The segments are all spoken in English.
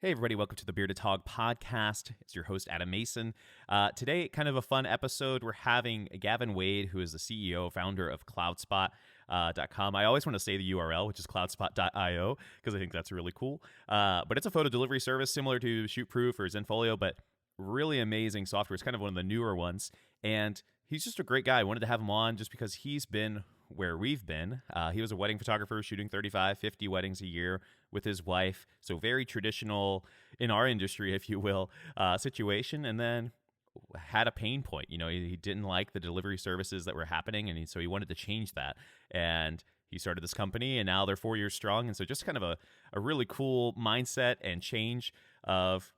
Hey, everybody, welcome to the Bearded Tog podcast. It's your host, Adam Mason. Today, kind of a fun episode. We're having Gavin Wade, who is the CEO, founder of Cloudspot.com. I always want to say the URL, which is cloudspot.io, because I think that's really cool. But it's a photo delivery service similar to ShootProof or Zenfolio, but really amazing software. It's kind of one of the newer ones. And he's just a great guy. I wanted to have him on just because he's been where we've been. He was a wedding photographer shooting 35, 50 weddings a year with his wife. So very traditional in our industry, if you will, situation. And then had a pain point. You know, he didn't like the delivery services that were happening. And so he wanted to change that. And he started this company and now they're 4 years strong. And so just kind of a really cool mindset and change of,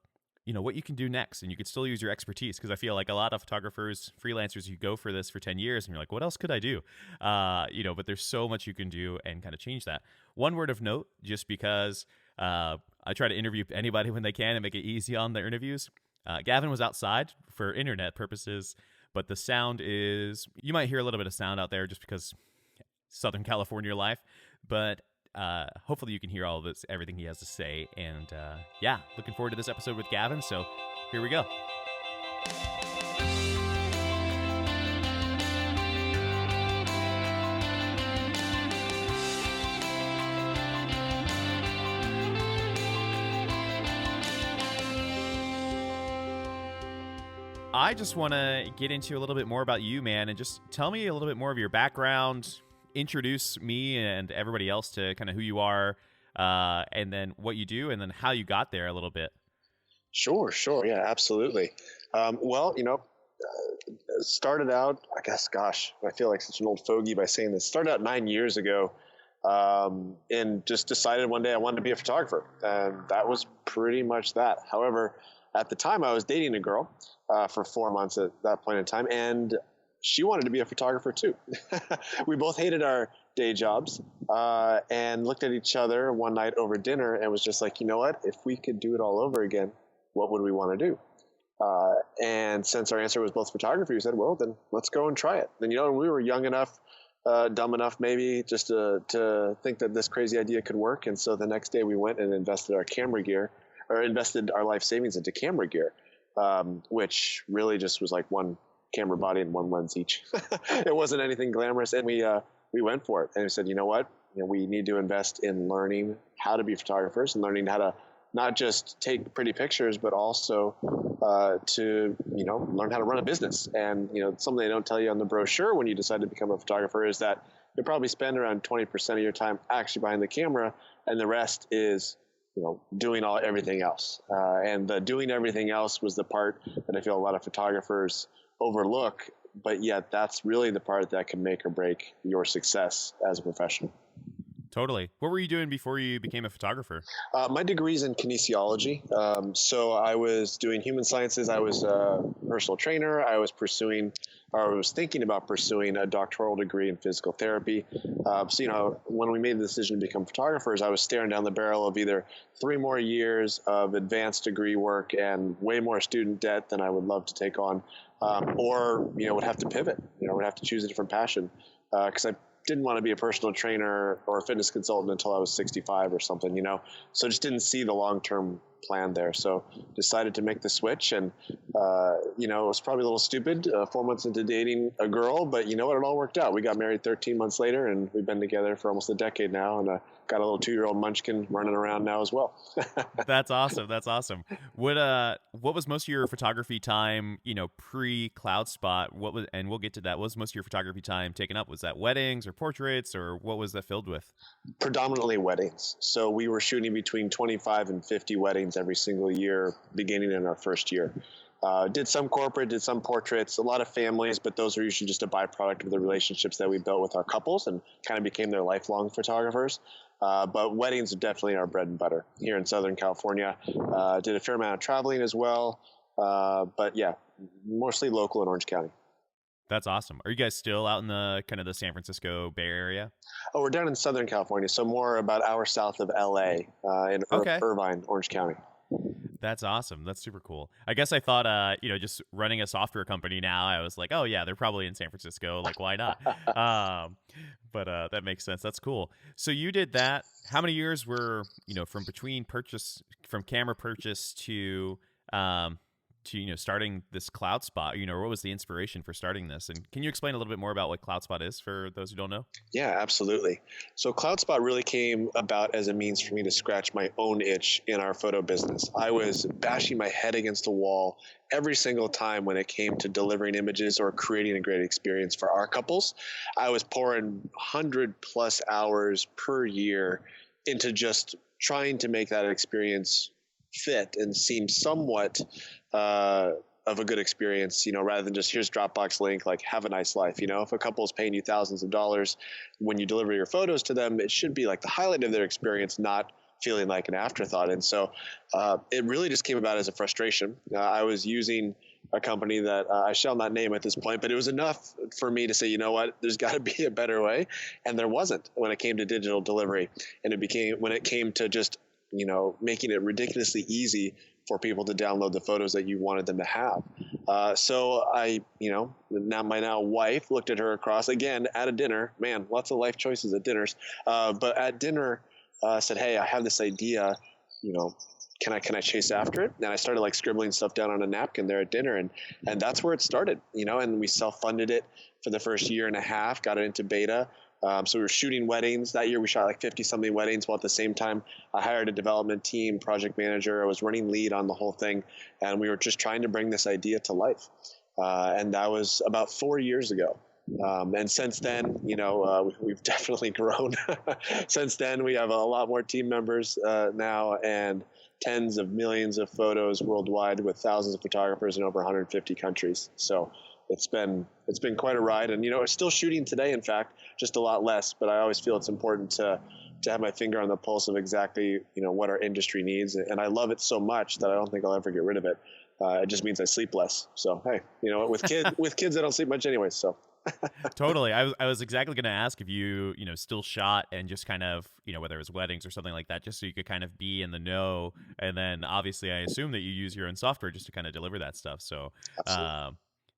you know, what you can do next, and you could still use your expertise, because I feel like a lot of photographers, freelancers, you go for this for 10 years and you're like, what else could I do? But there's so much you can do and kind of change that. One word of note, just because I try to interview anybody when they can and make it easy on their interviews. Gavin was outside for internet purposes, but the sound is, you might hear a little bit of sound out there just because Southern California life, but hopefully you can hear all of this, everything he has to say. And looking forward to this episode with Gavin. So here we go. I just want to get into a little bit more about you, man, and just tell me a little bit more of your background. Introduce me and everybody else to kind of who you are, and then what you do, and then how you got there a little bit. Sure. Yeah, absolutely. Started out, I guess, I feel like such an old fogey by saying this. Started out 9 years ago, and just decided one day I wanted to be a photographer. And that was pretty much that. However, at the time I was dating a girl for 4 months at that point in time, and she wanted to be a photographer too. We both hated our day jobs and looked at each other one night over dinner and was just like, you know what? If we could do it all over again, what would we want to do? And since our answer was both photography, we said, well, then let's go and try it. And, we were young enough, dumb enough maybe just to think that this crazy idea could work. And so the next day we went and invested our life savings into camera gear, which really just was like one camera body and one lens each. It wasn't anything glamorous, and we went for it. And we said, you know what? We need to invest in learning how to be photographers and learning how to not just take pretty pictures, but also to learn how to run a business. And something they don't tell you on the brochure when you decide to become a photographer is that you'll probably spend around 20% of your time actually behind the camera, and the rest is doing everything else. And the doing everything else was the part that I feel a lot of photographers overlook, but yet that's really the part that can make or break your success as a professional. Totally. What were you doing before you became a photographer? My degree's in kinesiology. So I was doing human sciences. I was a personal trainer. I was thinking about pursuing a doctoral degree in physical therapy. When we made the decision to become photographers, I was staring down the barrel of either 3 more years of advanced degree work and way more student debt than I would love to take on, or would have to pivot. Would have to choose a different passion, because I didn't want to be a personal trainer or a fitness consultant until I was 65 or something, so just didn't see the long-term plan there. So decided to make the switch, and, it was probably a little stupid 4 months into dating a girl, but you know what, it all worked out. We got married 13 months later, and we've been together for almost a decade now, and got a little 2-year-old munchkin running around now as well. That's awesome. What was most of your photography time, pre-Cloudspot? And we'll get to that. What was most of your photography time taken up? Was that weddings or portraits, or what was that filled with? Predominantly weddings. So we were shooting between 25 and 50 weddings every single year, beginning in our first year. Did some corporate, did some portraits, a lot of families, but those are usually just a byproduct of the relationships that we built with our couples and kind of became their lifelong photographers. But weddings are definitely our bread and butter here in Southern California. Did a fair amount of traveling as well. But yeah, mostly local in Orange County. That's awesome. Are you guys still out in the kind of the San Francisco Bay Area? Oh, we're down in Southern California, so more about an hour south of LA, in Irvine, Orange County. That's awesome. That's super cool. I guess I thought, just running a software company now, I was like, oh yeah, they're probably in San Francisco. Like, why not? Um, but that makes sense. That's cool. So you did that. How many years were, from between from camera purchase um, to, starting this Cloudspot? What was the inspiration for starting this? And can you explain a little bit more about what Cloudspot is for those who don't know? Yeah, absolutely. So Cloudspot really came about as a means for me to scratch my own itch in our photo business. I was bashing my head against the wall every single time when it came to delivering images or creating a great experience for our couples. I was pouring 100 plus hours per year into just trying to make that experience fit and seem somewhat of a good experience, rather than just here's Dropbox link, like have a nice life. If a couple is paying you thousands of dollars when you deliver your photos to them, it should be like the highlight of their experience, not feeling like an afterthought. And so it really just came about as a frustration. I was using a company that I shall not name at this point, but it was enough for me to say, you know what, there's got to be a better way. And there wasn't when it came to digital delivery. And when it came to just making it ridiculously easy for people to download the photos that you wanted them to have. So I, my now wife looked at her across again at a dinner, man, lots of life choices at dinners. But at dinner said, hey, I have this idea, can I chase after it? And I started like scribbling stuff down on a napkin there at dinner. And that's where it started, and we self-funded it for the first year and a half, got it into beta. So we were shooting weddings. That year we shot like 50-something weddings, while at the same time I hired a development team, project manager. I was running lead on the whole thing, and we were just trying to bring this idea to life. And that was about 4 years ago. And since then, we've definitely grown. Since then, we have a lot more team members now, and tens of millions of photos worldwide with thousands of photographers in over 150 countries. So it's been quite a ride, and we're still shooting today. In fact, just a lot less. But I always feel it's important to have my finger on the pulse of exactly what our industry needs, and I love it so much that I don't think I'll ever get rid of it. It just means I sleep less. So hey, with kids I don't sleep much anyway. So Totally. I was exactly going to ask if you still shot and just kind of whether it was weddings or something like that, just so you could kind of be in the know. And then obviously I assume that you use your own software just to kind of deliver that stuff. So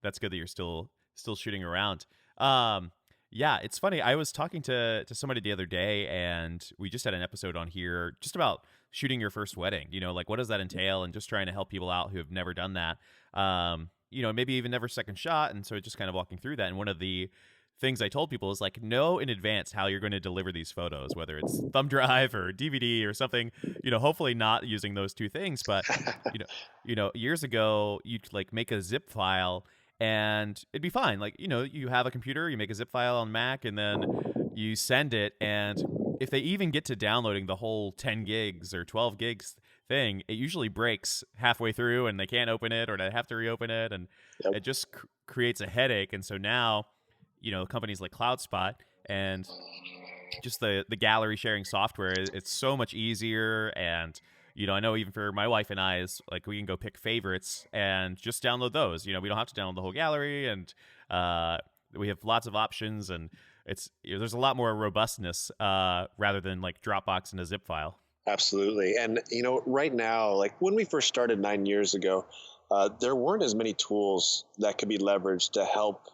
that's good that you're still shooting around. Yeah, it's funny. I was talking to somebody the other day, and we just had an episode on here just about shooting your first wedding. Like what does that entail, and just trying to help people out who have never done that. Maybe even never second shot, and so just kind of walking through that. And one of the things I told people is like, know in advance how you're going to deliver these photos, whether it's thumb drive or DVD or something. Hopefully not using those two things, but years ago you'd like make a zip file. And it'd be fine. Like, you have a computer, you make a zip file on Mac, and then you send it. And if they even get to downloading the whole 10 gigs or 12 gigs thing, it usually breaks halfway through and they can't open it, or they have to reopen it. And It just creates a headache. And so now, companies like Cloudspot and just the gallery sharing software, it's so much easier. And I know even for my wife and I, is like we can go pick favorites and just download those. We don't have to download the whole gallery, and we have lots of options, and it's there's a lot more robustness rather than like Dropbox and a zip file. Absolutely. And right now, like when we first started 9 years ago, there weren't as many tools that could be leveraged to help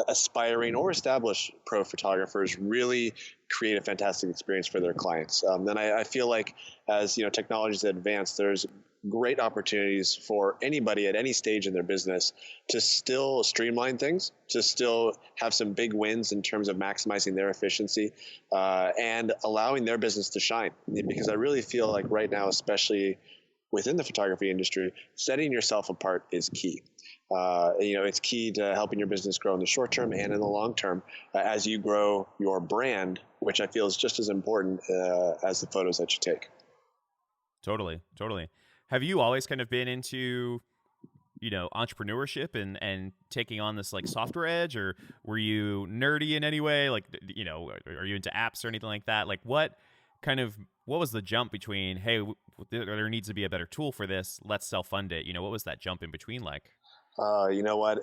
aspiring or established pro photographers really create a fantastic experience for their clients. Then I feel like as technologies advance, there's great opportunities for anybody at any stage in their business to still streamline things, to still have some big wins in terms of maximizing their efficiency and allowing their business to shine. Because I really feel like right now, especially within the photography industry, setting yourself apart is key. It's key to helping your business grow in the short term and in the long term as you grow your brand, which I feel is just as important as the photos that you take. Totally. Have you always kind of been into, entrepreneurship and taking on this like software edge, or were you nerdy in any way? Like, are you into apps or anything like that? Like what was the jump between, hey, there needs to be a better tool for this, let's self-fund it? What was that jump in between like? You know what?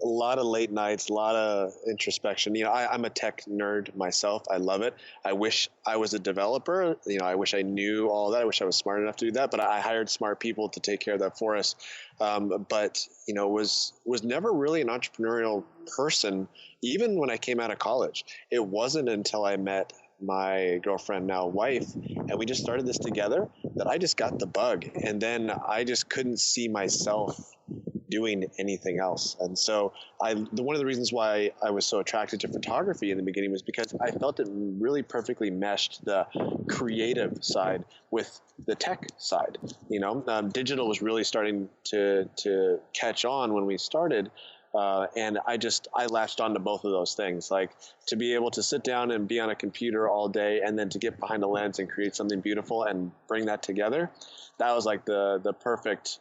A lot of late nights, a lot of introspection. I'm a tech nerd myself. I love it. I wish I was a developer. I wish I knew all that. I wish I was smart enough to do that, but I hired smart people to take care of that for us. But was never really an entrepreneurial person, even when I came out of college. It wasn't until I met my girlfriend, now wife, and we just started this together, that I just got the bug. And then I just couldn't see myself doing anything else. And so one of the reasons why I was so attracted to photography in the beginning was because I felt it really perfectly meshed the creative side with the tech side. Digital was really starting to catch on when we started. And I latched onto both of those things, like to be able to sit down and be on a computer all day, and then to get behind a lens and create something beautiful and bring that together. That was like the perfect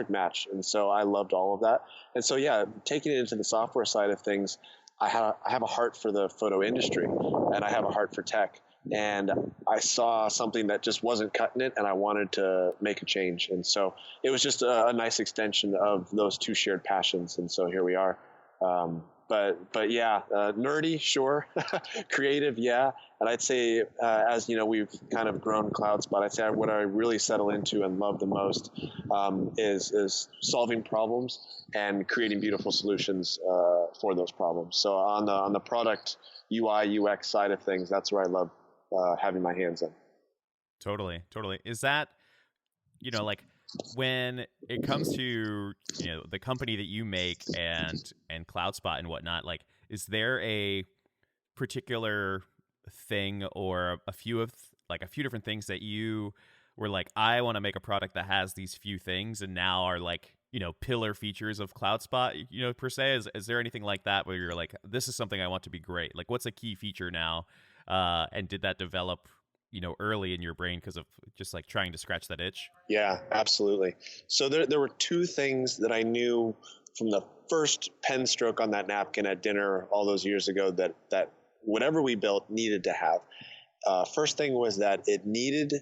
match. And so I loved all of that. And so, yeah, taking it into the software side of things, I have a heart for the photo industry, and I have a heart for tech. And I saw something that just wasn't cutting it, and I wanted to make a change. And so it was just a nice extension of those two shared passions. And so here we are. But yeah, nerdy, sure. Creative, yeah. And I'd say, as we've kind of grown Cloudspot, I'd say what I really settle into and love the most is solving problems and creating beautiful solutions for those problems. So on the product UI UX side of things, that's where I love having my hands in. Totally. Is that, like when it comes to, the company that you make and Cloudspot and whatnot, like, is there a particular thing or a few different things that you were like, I want to make a product that has these few things, and now are like, pillar features of Cloudspot, per se? Is there anything like that where you're like, this is something I want to be great? Like, what's a key feature now? And did that develop, early in your brain because of just like trying to scratch that itch? Yeah, absolutely. So there were two things that I knew from the first pen stroke on that napkin at dinner all those years ago that whatever we built needed to have. First thing was that it needed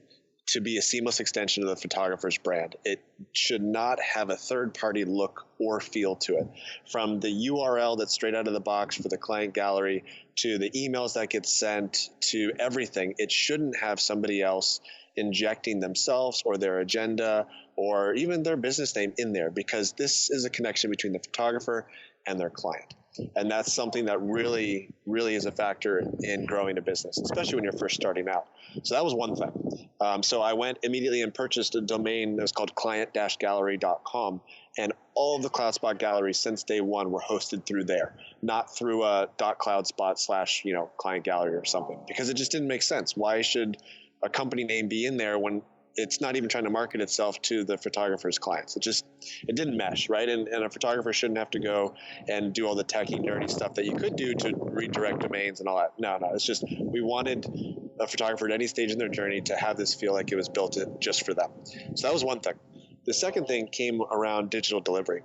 to be a seamless extension of the photographer's brand. It should not have a third-party look or feel to it. From the URL that's straight out of the box for the client gallery, to the emails that get sent, to everything, it shouldn't have somebody else injecting themselves or their agenda or even their business name in there, because this is a connection between the photographer and their client. And that's something that really, really is a factor in growing a business, especially when you're first starting out. So that was one thing. So I went immediately and purchased a domain that was called client-gallery.com. And all of the Cloudspot galleries since day one were hosted through there, not through a .cloudspot / client gallery or something, because it just didn't make sense. Why should a company name be in there when it's not even trying to market itself to the photographer's clients? It didn't mesh, right? And a photographer shouldn't have to go and do all the techy, nerdy stuff that you could do to redirect domains and all that. No, it's just, we wanted a photographer at any stage in their journey to have this feel like it was built just for them. So that was one thing. The second thing came around digital delivery,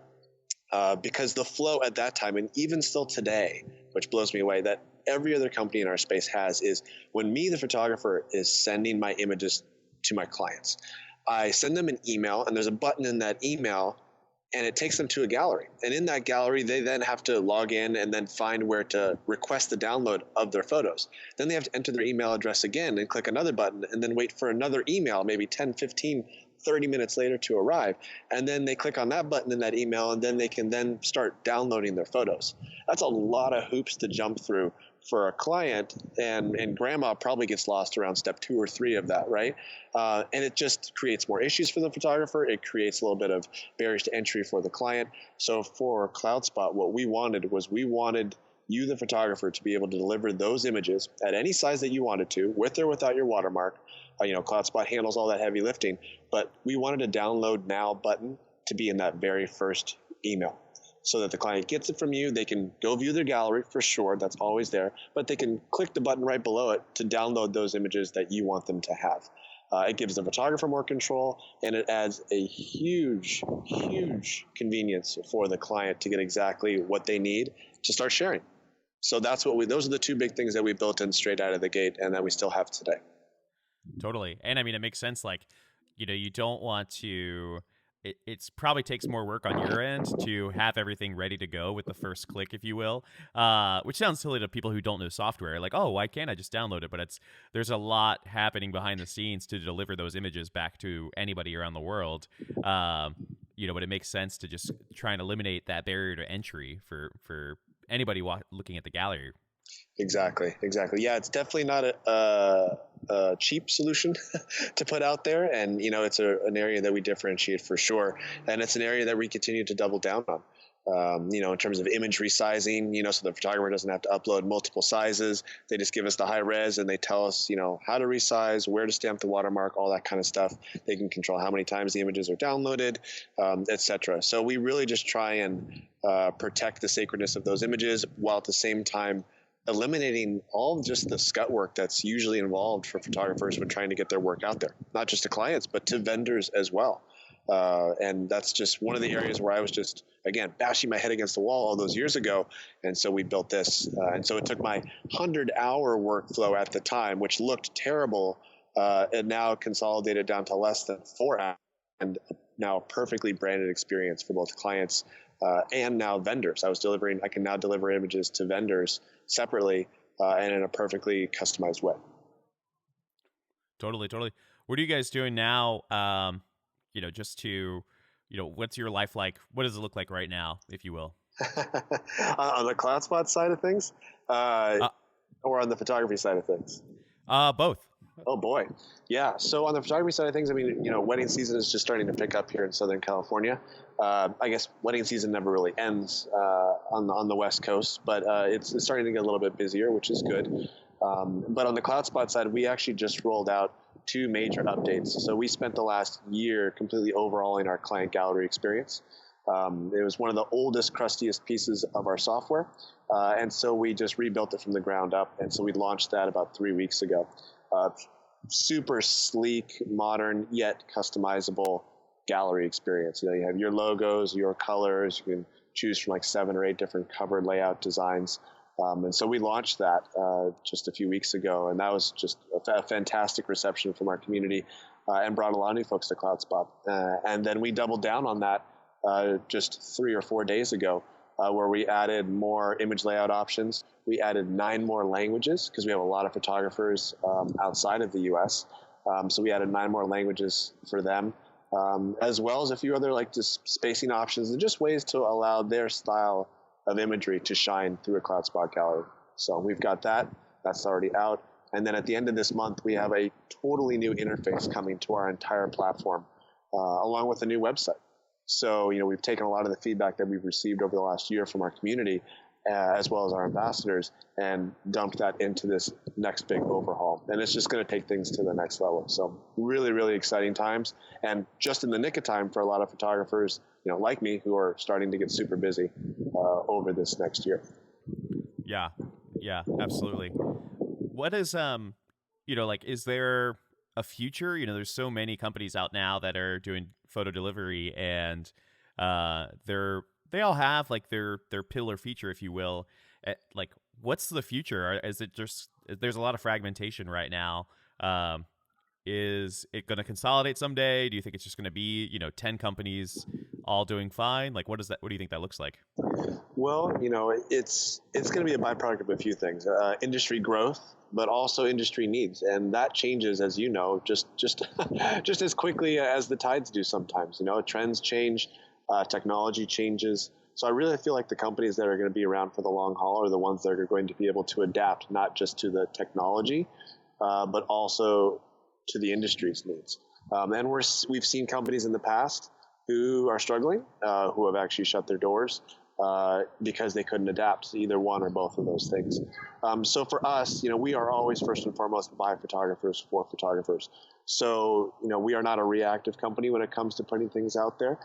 because the flow at that time, and even still today, which blows me away, that every other company in our space has, is when me, the photographer, is sending my images to my clients, I send them an email, and there's a button in that email, and it takes them to a gallery. And in that gallery, they then have to log in and then find where to request the download of their photos. Then they have to enter their email address again and click another button, and then wait for another email, maybe 10, 15, 30 minutes later, to arrive. And then they click on that button in that email, and then they can then start downloading their photos. That's a lot of hoops to jump through for a client, and grandma probably gets lost around step 2 or 3 of that, right? And it just creates more issues for the photographer. It creates a little bit of barriers to entry for the client. So for Cloudspot, what we wanted you, the photographer, to be able to deliver those images at any size that you wanted to, with or without your watermark. Cloudspot handles all that heavy lifting, but we wanted a download now button to be in that very first email, so that the client gets it from you. They can go view their gallery for sure. That's always there. But they can click the button right below it to download those images that you want them to have. It gives the photographer more control, and it adds a huge, huge convenience for the client to get exactly what they need to start sharing. So those are the two big things that we built in straight out of the gate, and that we still have today. Totally. And I mean, it makes sense. Like, you don't want to, it's probably takes more work on your end to have everything ready to go with the first click, if you will. Which sounds silly to people who don't know software. Like, oh, why can't I just download it? But there's a lot happening behind the scenes to deliver those images back to anybody around the world. But it makes sense to just try and eliminate that barrier to entry for anybody looking at the gallery. Exactly. Yeah, it's definitely not a cheap solution to put out there, and it's an area that we differentiate for sure, and it's an area that we continue to double down on. In terms of image resizing, so the photographer doesn't have to upload multiple sizes. They just give us the high res and they tell us, how to resize, where to stamp the watermark, all that kind of stuff. They can control how many times the images are downloaded, etc. So we really just try and protect the sacredness of those images while at the same time eliminating all just the scut work that's usually involved for photographers when trying to get their work out there, not just to clients, but to vendors as well. And that's just one of the areas where I was just, again, bashing my head against the wall all those years ago. And so we built this. And so it took my 100-hour workflow at the time, which looked terrible, and now consolidated down to less than 4 hours, and now a perfectly branded experience for both clients and now vendors. I can now deliver images to vendors separately and in a perfectly customized way. Totally. What are you guys doing now? Just to, what's your life like? What does it look like right now, if you will? On the Cloudspot side of things, or on the photography side of things? Both. Oh boy. Yeah. So on the photography side of things, wedding season is just starting to pick up here in Southern California. I guess wedding season never really ends on the West Coast, but it's starting to get a little bit busier, which is good. But on the Cloudspot side, we actually just rolled out 2 major updates. So we spent the last year completely overhauling our client gallery experience. It was one of the oldest, crustiest pieces of our software. And so we just rebuilt it from the ground up. And so we launched that about 3 weeks ago. Super sleek, modern, yet customizable gallery experience. You have your logos, your colors. You can choose from like 7 or 8 different cover layout designs. And so we launched that just a few weeks ago, and that was just a fantastic reception from our community and brought a lot of new folks to Cloudspot. And then we doubled down on that just 3 or 4 days ago, where we added more image layout options. We added 9 more languages because we have a lot of photographers outside of the U.S. So we added 9 more languages for them, as well as a few other just spacing options and just ways to allow their style of imagery to shine through a Cloudspot gallery. So we've got that. That's already out. And then at the end of this month, we have a totally new interface coming to our entire platform, along with a new website. So, we've taken a lot of the feedback that we've received over the last year from our community, as well as our ambassadors, and dumped that into this next big overhaul. And it's just going to take things to the next level. So really, really exciting times. And just in the nick of time for a lot of photographers, like me, who are starting to get super busy over this next year. Yeah, absolutely. What is, is there a future? There's so many companies out now that are doing photo delivery, and they all have their pillar feature, if you will. What's the future? Is it just, there's a lot of fragmentation right now. Is it going to consolidate someday? Do you think it's just going to be, 10 companies all doing fine? What do you think that looks like? Well, it's going to be a byproduct of a few things. Industry growth, but also industry needs. And that changes, as you know, just just as quickly as the tides do sometimes. Trends change, technology changes. So I really feel like the companies that are going to be around for the long haul are the ones that are going to be able to adapt, not just to the technology, but also to the industry's needs. And we've seen companies in the past who are struggling, who have actually shut their doors because they couldn't adapt to either one or both of those things. So for us, we are always first and foremost by photographers for photographers. So, we are not a reactive company when it comes to putting things out there.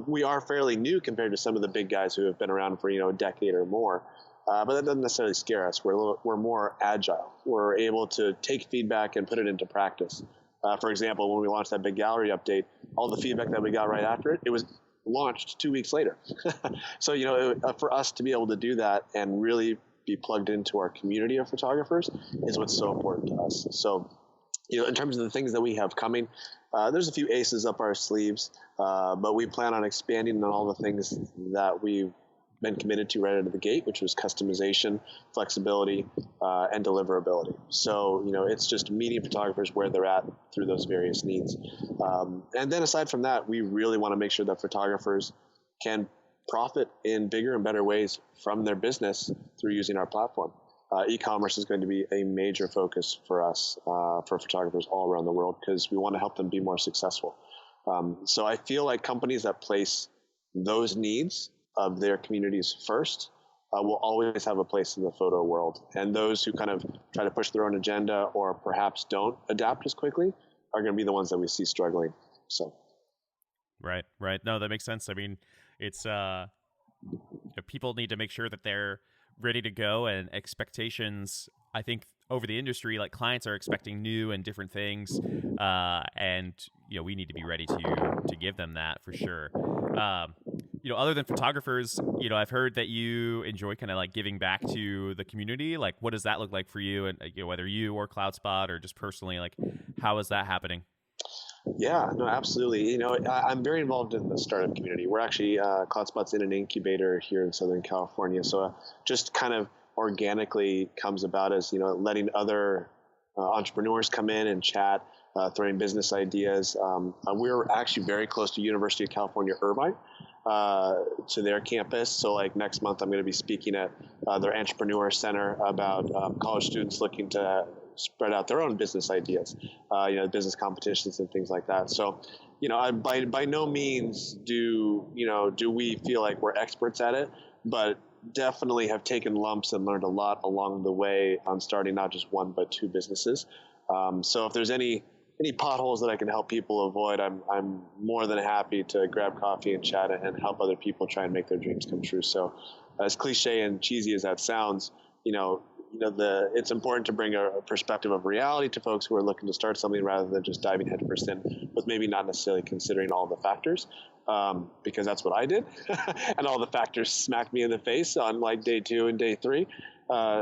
We are fairly new compared to some of the big guys who have been around for, a decade or more. But that doesn't necessarily scare us. We're more agile. We're able to take feedback and put it into practice. For example, when we launched that big gallery update, all the feedback that we got right after it was launched 2 weeks later. So, for us to be able to do that and really be plugged into our community of photographers is what's so important to us. So, in terms of the things that we have coming, There's a few aces up our sleeves, but we plan on expanding on all the things that we've been committed to right out of the gate, which was customization, flexibility, and deliverability. So, it's just meeting photographers where they're at through those various needs. And then aside from that, we really want to make sure that photographers can profit in bigger and better ways from their business through using our platform. E-commerce is going to be a major focus for us, for photographers all around the world, because we want to help them be more successful. So I feel like companies that place those needs of their communities first will always have a place in the photo world. And those who kind of try to push their own agenda or perhaps don't adapt as quickly are going to be the ones that we see struggling. So, Right. No, that makes sense. I mean, it's people need to make sure that they're ready to go, and expectations, I think, over the industry, like clients are expecting new and different things, and we need to be ready to give them that for sure. Other than photographers, I've heard that you enjoy kind of like giving back to the community. Like, what does that look like for you? And whether you or Cloudspot or just personally, like, how is that happening? Yeah, no, absolutely. I'm very involved in the startup community. We're actually, Cloudspot's in an incubator here in Southern California. So just kind of organically comes about as, letting other entrepreneurs come in and chat, throwing business ideas. We're actually very close to University of California, Irvine, to their campus. So like next month, I'm going to be speaking at their entrepreneur center about college students looking to spread out their own business ideas, business competitions and things like that. So, by no means do we feel like we're experts at it, but definitely have taken lumps and learned a lot along the way on starting not just one, but two businesses. So if there's any potholes that I can help people avoid, I'm more than happy to grab coffee and chat and help other people try and make their dreams come true. So as cliche and cheesy as that sounds, it's important to bring a perspective of reality to folks who are looking to start something rather than just diving headfirst in with maybe not necessarily considering all the factors, because that's what I did. And all the factors smacked me in the face on like day 2 and day 3.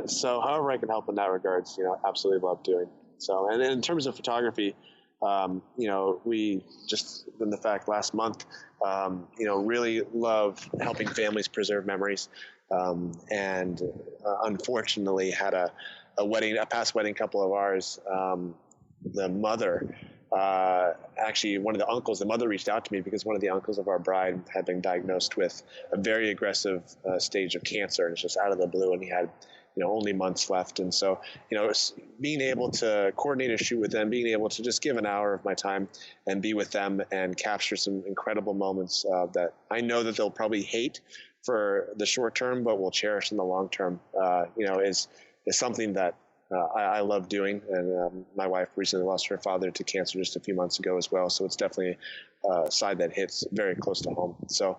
So however I can help in that regards, absolutely love doing. So, and in terms of photography, we just, in the fact last month, really love helping families preserve memories. And unfortunately had a past wedding couple of ours, the mother, actually one of the uncles, the mother reached out to me because one of the uncles of our bride had been diagnosed with a very aggressive stage of cancer, and it's just out of the blue, and he had only months left. And so, being able to coordinate a shoot with them, being able to just give an hour of my time and be with them and capture some incredible moments that I know that they'll probably hate for the short term, but will cherish in the long term, is something that I love doing. And my wife recently lost her father to cancer just a few months ago as well. So it's definitely a side that hits very close to home. So,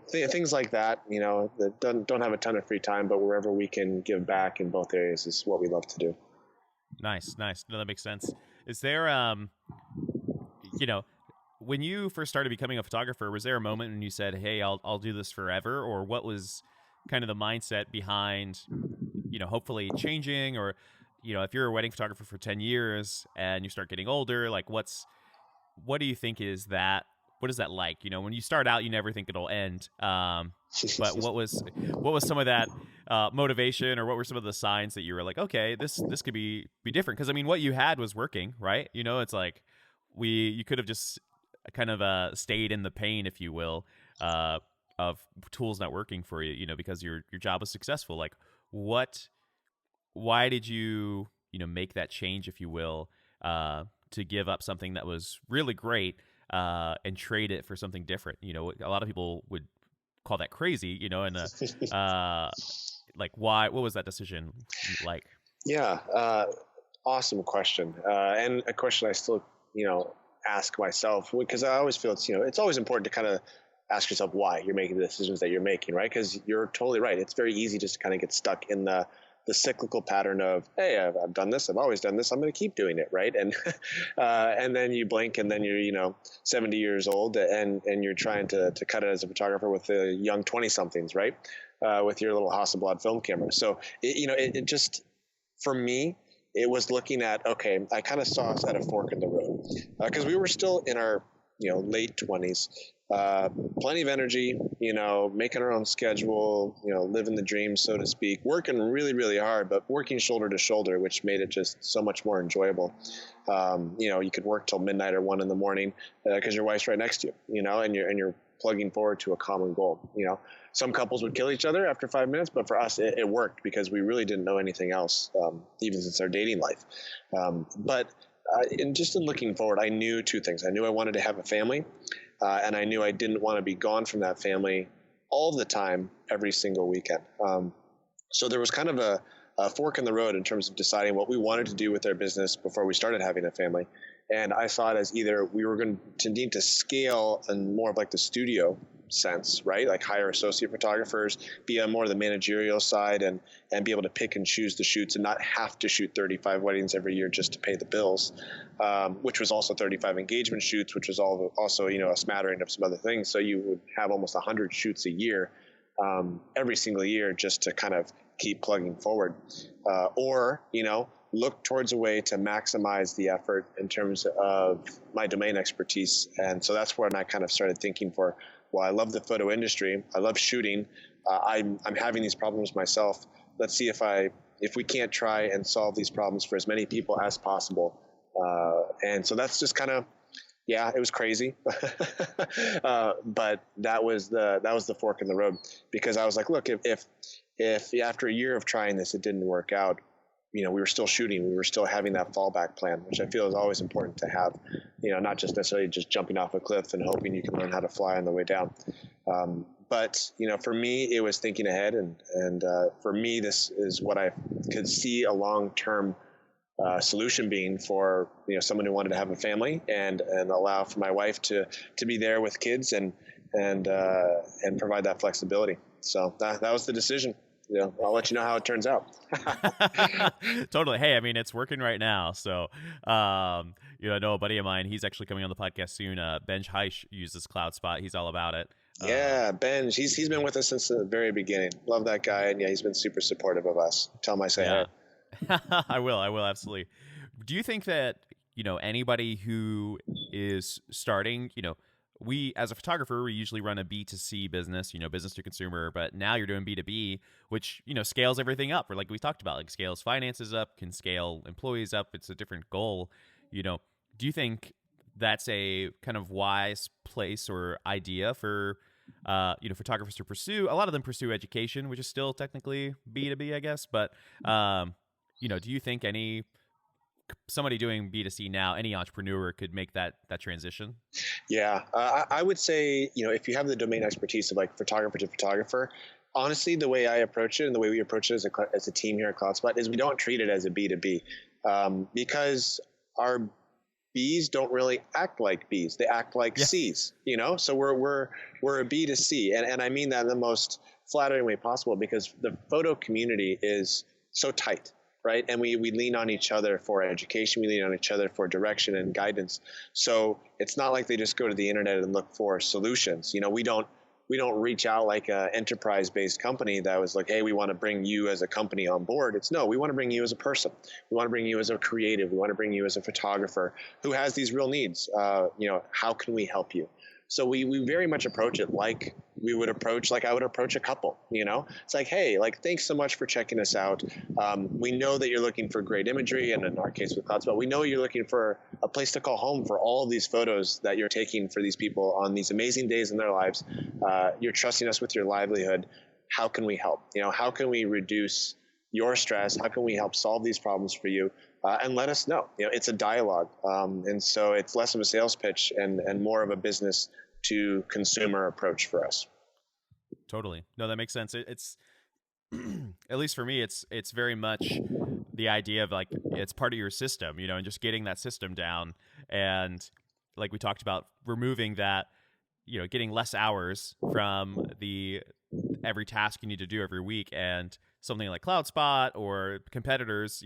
things like that, that don't have a ton of free time, but wherever we can give back in both areas is what we love to do. Nice. No, that makes sense. Is there, when you first started becoming a photographer, was there a moment when you said, "Hey, I'll do this forever," or what was kind of the mindset behind, hopefully changing, or, if you're a wedding photographer for 10 years and you start getting older, like what do you think is that? What is that like? When you start out, you never think it'll end. But what was some of that motivation, or what were some of the signs that you were like, okay, this could be different? Because I mean, what you had was working, right? It's like you could have just kind of stayed in the pain, if you will, of tools not working for you, because your job was successful. Like, why did you make that change, if you will, to give up something that was really great and trade it for something different? A lot of people would call that crazy, and like, why? What was that decision like? Yeah, awesome question, and a question I still ask myself, because I always feel it's always important to kind of ask yourself why you're making the decisions that you're making, right? Because you're totally right. It's very easy just to kind of get stuck in the cyclical pattern of, hey, I've done this, I've always done this, I'm going to keep doing it, right? And and then you blink, and then you're 70 years old, and you're trying to cut it as a photographer with the young 20-somethings, right? With your little Hasselblad film camera. So it just, for me, it was looking at, okay, I kind of saw us at a fork in the road because we were still in our, late 20s, plenty of energy, making our own schedule, living the dream, so to speak, working really, really hard, but working shoulder to shoulder, which made it just so much more enjoyable. You could work till midnight or 1 a.m. Because your wife's right next to you, and you're plugging forward to a common goal. Some couples would kill each other after 5 minutes, but for us, it worked because we really didn't know anything else, even since our dating life. But in looking forward, I knew two things. I knew I wanted to have a family, and I knew I didn't want to be gone from that family all the time, every single weekend. So there was kind of a fork in the road in terms of deciding what we wanted to do with our business before we started having a family. And I saw it as either we were going to need to scale in more of like the studio sense, right? Like hire associate photographers, be on more of the managerial side, and be able to pick and choose the shoots and not have to shoot 35 weddings every year just to pay the bills, which was also 35 engagement shoots, which was also a smattering of some other things. So you would have almost 100 shoots a year, every single year, just to kind of keep plugging forward, or look towards a way to maximize the effort in terms of my domain expertise. And so that's when I kind of started thinking well, I love the photo industry. I love shooting. I'm having these problems myself. Let's see if we can't try and solve these problems for as many people as possible. And so that's just kind of, it was crazy. But that was the fork in the road, because I was like, look, if after a year of trying this, it didn't work out, we were still shooting. We were still having that fallback plan, which I feel is always important to have, not just necessarily just jumping off a cliff and hoping you can learn how to fly on the way down. But for me, it was thinking ahead. And for me, this is what I could see a long-term solution being for, someone who wanted to have a family and allow for my wife to be there with kids and provide that flexibility. So that was the decision. I'll let you know how it turns out. Totally. Hey, I mean, it's working right now. So, I know a buddy of mine, he's actually coming on the podcast soon. Benj Heish uses Cloudspot. He's all about it. Yeah, Benj, he's been with us since the very beginning. Love that guy. And he's been super supportive of us. Tell him I say hey. I will absolutely. Do you think that, anybody who is starting, we, as a photographer, we usually run a B2C business, business to consumer, but now you're doing B2B, which, scales everything up. Or like we talked about, like scales finances up, can scale employees up. It's a different goal. Do you think that's a kind of wise place or idea for, photographers to pursue? A lot of them pursue education, which is still technically B2B, I guess. But, do you think somebody doing B2C now, any entrepreneur could make that transition? Yeah, I would say, if you have the domain expertise of like photographer to photographer, honestly, the way I approach it and the way we approach it as a team here at Cloudspot is we don't treat it as a B2B, because our Bs don't really act like Bs. They act like Cs, so we're a B2C. And I mean that in the most flattering way possible, because the photo community is so tight. Right. And we lean on each other for education. We lean on each other for direction and guidance. So it's not like they just go to the internet and look for solutions. We don't reach out like an enterprise-based company that was like, hey, we want to bring you as a company on board. We want to bring you as a person. We want to bring you as a creative. We want to bring you as a photographer who has these real needs. How can we help you? So we very much approach it like I would approach a couple, It's like, hey, thanks so much for checking us out. We know that you're looking for great imagery. And in our case with Cloudspot, we know you're looking for a place to call home for all of these photos that you're taking for these people on these amazing days in their lives. You're trusting us with your livelihood. How can we help? How can we reduce your stress? How can we help solve these problems for you? And let us know. It's a dialogue. And so it's less of a sales pitch and more of a business to consumer approach for us. Totally. No, that makes sense. It's at least for me, it's very much the idea of like, it's part of your system, and just getting that system down. And like we talked about, removing that, getting less hours from every task you need to do every week, and something like Cloudspot or competitors,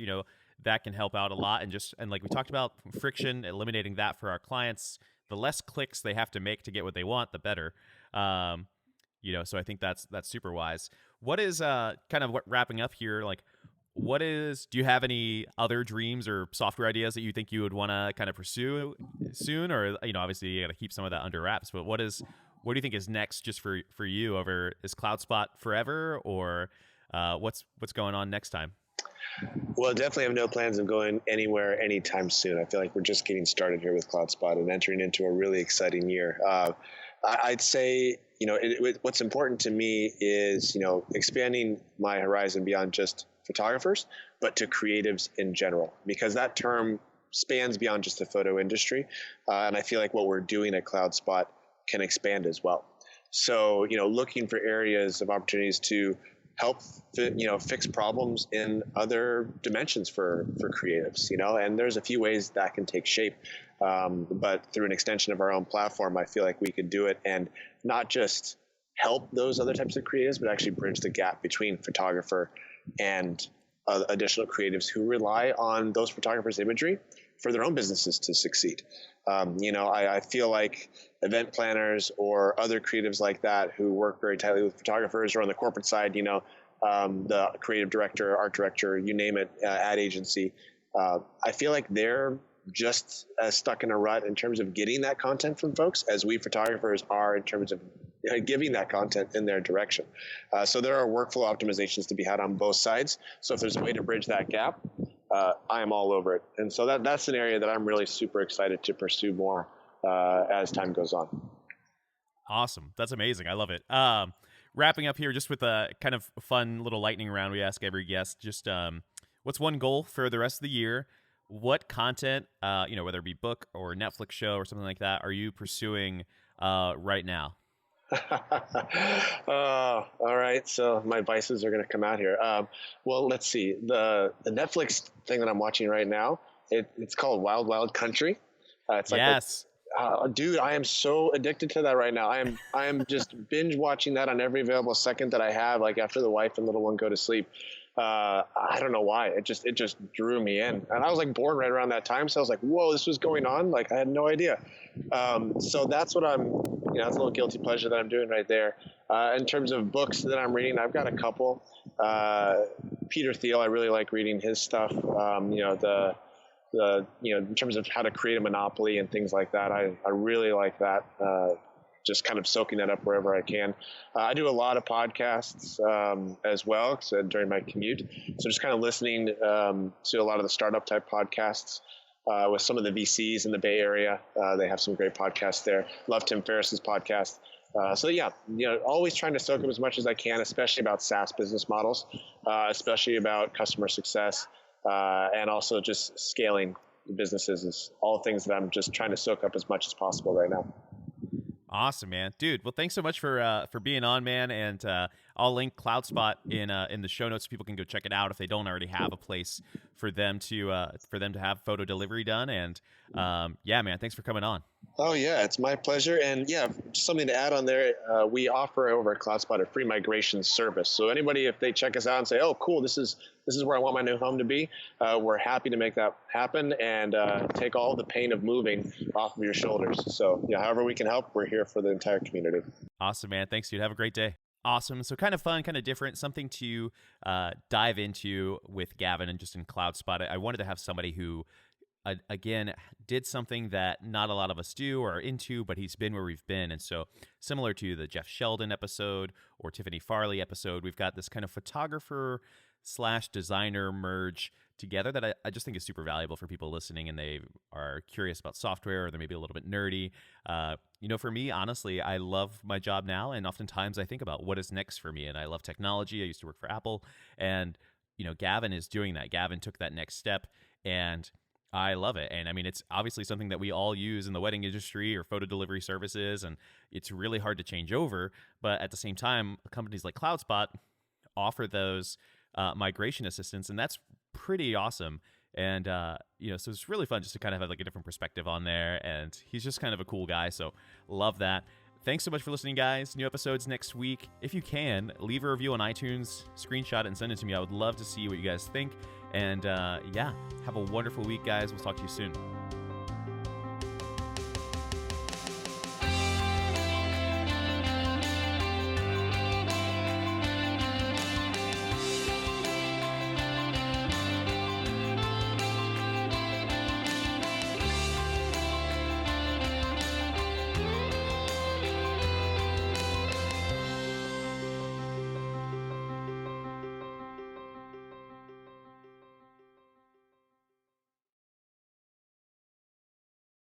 that can help out a lot. And like we talked about, friction, eliminating that for our clients. The less clicks they have to make to get what they want, the better. So I think that's super wise. What is kind of what wrapping up here? Like, do you have any other dreams or software ideas that you think you would want to kind of pursue soon? Or, obviously you got to keep some of that under wraps, but what do you think is next just for you over, is Cloudspot forever, or what's going on next time? Well, definitely have no plans of going anywhere anytime soon. I feel like we're just getting started here with Cloudspot and entering into a really exciting year. I'd say, what's important to me is, expanding my horizon beyond just photographers, but to creatives in general, because that term spans beyond just the photo industry. And I feel like what we're doing at Cloudspot can expand as well. So, looking for areas of opportunities to help fix problems in other dimensions for creatives, and there's a few ways that can take shape. But through an extension of our own platform, I feel like we could do it and not just help those other types of creatives, but actually bridge the gap between photographer and additional creatives who rely on those photographers' imagery for their own businesses to succeed. I feel like event planners or other creatives like that who work very tightly with photographers, or on the corporate side, the creative director, art director, you name it, ad agency, I feel like they're just as stuck in a rut in terms of getting that content from folks as we photographers are in terms of giving that content in their direction. So there are workflow optimizations to be had on both sides. So if there's a way to bridge that gap, I am all over it. And so that's an area that I'm really super excited to pursue more as time goes on. Awesome. That's amazing. I love it. Wrapping up here just with a kind of fun little lightning round we ask every guest. Just what's one goal for the rest of the year? What content, whether it be book or Netflix show or something like that, are you pursuing right now? All right. So my vices are going to come out here. Well, let's see. The Netflix thing that I'm watching right now, it's called Wild Wild Country. It's like, yes. Dude, I am so addicted to that right now. I am just binge watching that on every available second that I have, like after the wife and little one go to sleep. I don't know why. It just drew me in, and I was like born right around that time, so I was like, whoa, this was going on. Like I had no idea. So that's what that's a little guilty pleasure that I'm doing right there. In terms of books that I'm reading, I've got a couple. Peter Thiel, I really like reading his stuff. In terms of how to create a monopoly and things like that, I really like that. Just kind of soaking that up wherever I can. I do a lot of podcasts as well during my commute. So just kind of listening to a lot of the startup type podcasts with some of the VCs in the Bay Area. They have some great podcasts there. Love Tim Ferriss's podcast. Always trying to soak up as much as I can, especially about SaaS business models, especially about customer success, and also just scaling businesses is all things that I'm just trying to soak up as much as possible right now. Awesome, man, dude. Well, thanks so much for being on, man. And I'll link Cloudspot in the show notes so people can go check it out if they don't already have a place for them to have photo delivery done. And yeah, man, thanks for coming on. Oh yeah, it's my pleasure. And yeah, something to add on there, we offer over at Cloudspot a free migration service. So anybody, if they check us out and say, "Oh, cool, this is where I want my new home to be," we're happy to make that happen and take all the pain of moving off of your shoulders. So however we can help, we're here for the entire community. Awesome, man. Thanks, dude. Have a great day. Awesome. So kind of fun, kind of different, something to dive into with Gavin and just in Cloudspot. I wanted to have somebody who, again, did something that not a lot of us do or are into, but he's been where we've been. And so similar to the Jeff Sheldon episode or Tiffany Farley episode, we've got this kind of photographer / designer merge together that I just think is super valuable for people listening and they are curious about software or they're maybe a little bit nerdy. For me, honestly, I love my job now, and oftentimes I think about what is next for me, and I love technology. I used to work for Apple, and Gavin is doing that. Gavin took that next step, and I love it. And I mean, it's obviously something that we all use in the wedding industry or photo delivery services, and it's really hard to change over. But at the same time, companies like Cloudspot offer those migration assistance, and that's pretty awesome. And so it's really fun just to kind of have like a different perspective on there, and he's just kind of a cool guy, so love that. Thanks so much for listening, guys. New episodes next week. If you can, leave a review on iTunes, screenshot it and send it to me. I would love to see what you guys think. And have a wonderful week, guys. We'll talk to you soon.